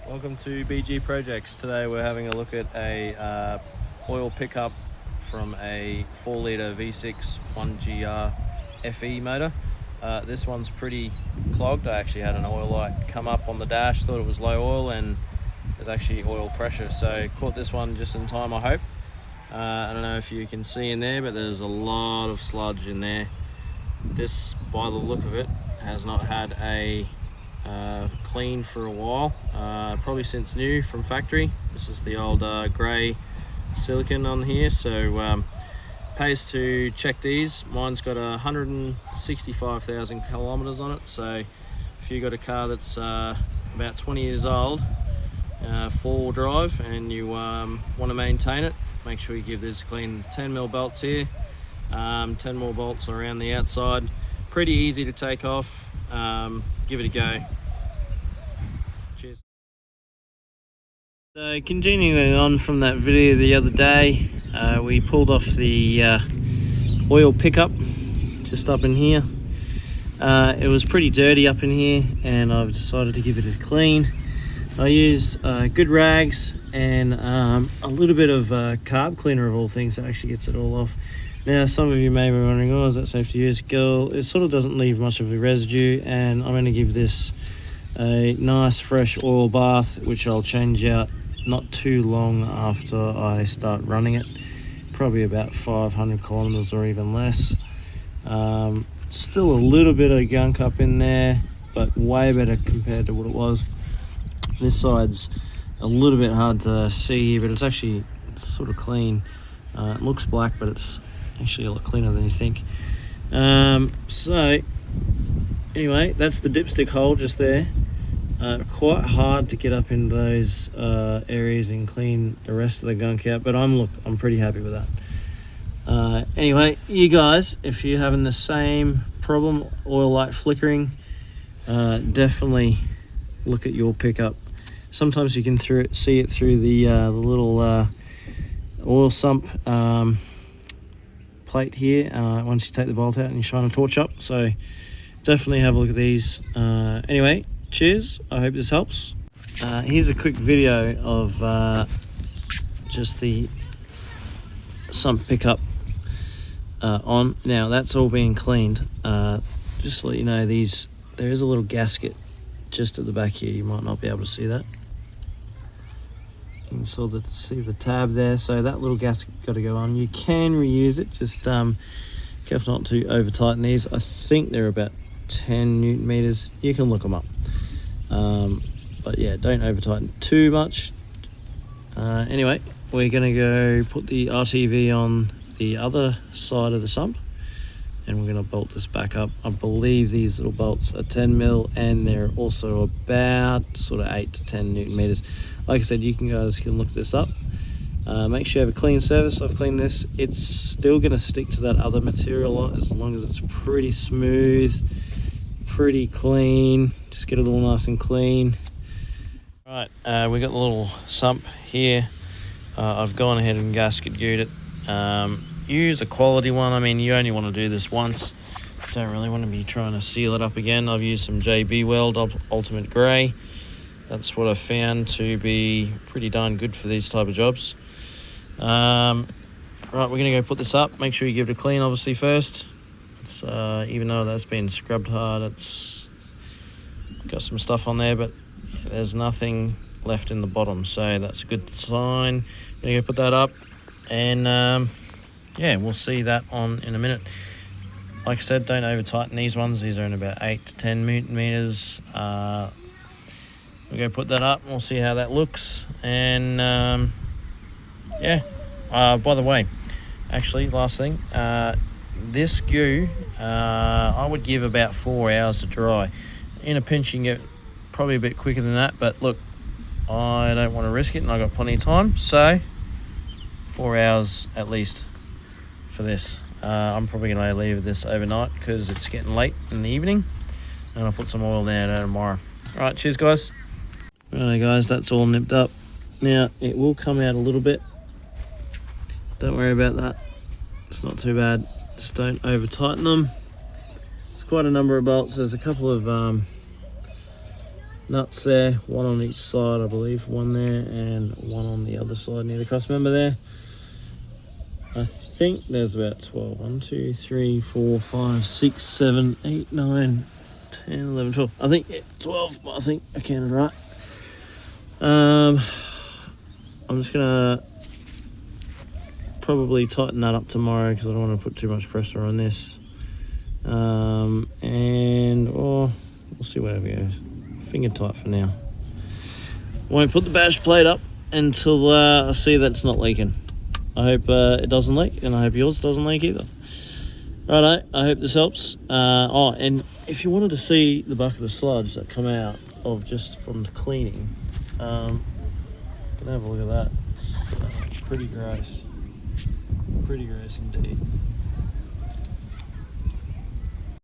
Welcome to BG Projects. Today we're having a look at a oil pickup from a 4-litre V6 1GR-FE motor. This one's pretty clogged. I actually had an oil light come up on the dash, thought it was low oil, and there's actually oil pressure. So caught this one just in time, I hope. I don't know if you can see in there, but there's a lot of sludge in there. This, by the look of it, has not had a clean for a while, probably since new from factory. This is the old grey silicon on here, so pays to check these. Mine's got 165,000 kilometers on it, so if you got a car that's about 20 years old, 4-wheel drive, and you want to maintain it, make sure you give this a clean. 10mm bolts here, 10 more bolts around the outside. Pretty easy to take off. Give it a go. Cheers. So continuing on from that video the other day, we pulled off the oil pickup just up in here. It was pretty dirty up in here, and I've decided to give it a clean. I used good rags and a little bit of carb cleaner of all things that actually gets it all off. Now, some of you may be wondering, oh, is that safe to use? Girl, it sort of doesn't leave much of a residue, and I'm going to give this a nice fresh oil bath, which I'll change out not too long after I start running it, probably about 500 kilometers or even less. Still a little bit of gunk up in there, but way better compared to what it was. This side's a little bit hard to see here, but it's actually sort of clean. It looks black, but it's actually a lot cleaner than you think. So anyway, that's the dipstick hole just there. Quite hard to get up in those areas and clean the rest of the gunk out, but I'm pretty happy with that. Anyway, you guys, if you're having the same problem, oil light flickering, definitely look at your pickup. Sometimes you can see it through the little oil sump plate here once you take the bolt out and you shine a torch up. So definitely have a look at these. Anyway, cheers. I hope this helps. Here's a quick video of just the sump pickup on. Now that's all being cleaned. Just to let you know, there is a little gasket just at the back here. You might not be able to see that. You can sort of see the tab there, so that little gasket got to go on. You can reuse it, just careful not to over tighten these. I think they're about 10 Newton meters. You can look them up, but yeah, don't over tighten too much. Anyway, we're gonna go put the RTV on the other side of the sump, and we're going to bolt this back up. I believe these little bolts are 10mm, and they're also about sort of 8 to 10 Newton meters. Like I said, you guys can look this up. Make sure you have a clean surface. I've cleaned this. It's still going to stick to that other material as long as it's pretty smooth, pretty clean. Just get it all nice and clean. Right, we got the little sump here. I've gone ahead and gasket glued it. Use a quality one. I mean, you only want to do this once. Don't really want to be trying to seal it up again. I've used some JB Weld Ultimate Grey. That's what I found to be pretty darn good for these type of jobs. Right, we're going to go put this up. Make sure you give it a clean, obviously, first. It's, even though that's been scrubbed hard, it's got some stuff on there, but there's nothing left in the bottom, so that's a good sign. I'm going to go put that up, and yeah, we'll see that on in a minute. Like I said, don't over tighten these ones. These are in about 8 to 10 Newton meters. We'll go put that up and we'll see how that looks. And yeah, by the way, actually, last thing, this goo, I would give about 4 hours to dry. In a pinch, you can get probably a bit quicker than that, but look, I don't want to risk it, and I've got plenty of time, so 4 hours at least for this. I'm probably going to leave this overnight because it's getting late in the evening, and I'll put some oil down there tomorrow. Alright, cheers guys. Alright guys, that's all nipped up. Now it will come out a little bit, don't worry about that, it's not too bad. Just don't over tighten them. It's quite a number of bolts. There's a couple of nuts there, one on each side I believe, one there and one on the other side near the cross member there. I think there's about 12. 1, 2, 3, 4, 5, 6, 7, 8, 9, 10, 11, 12. I think 12, I think I counted right. I'm just gonna probably tighten that up tomorrow because I don't want to put too much pressure on this. And we'll see whatever goes. Finger tight for now. Won't put the bash plate up until I see that it's not leaking. I hope it doesn't leak, and I hope yours doesn't leak either. Righto, I hope this helps. And if you wanted to see the bucket of sludge that come out of just from the cleaning, you can have a look at that. It's pretty gross. Pretty gross indeed.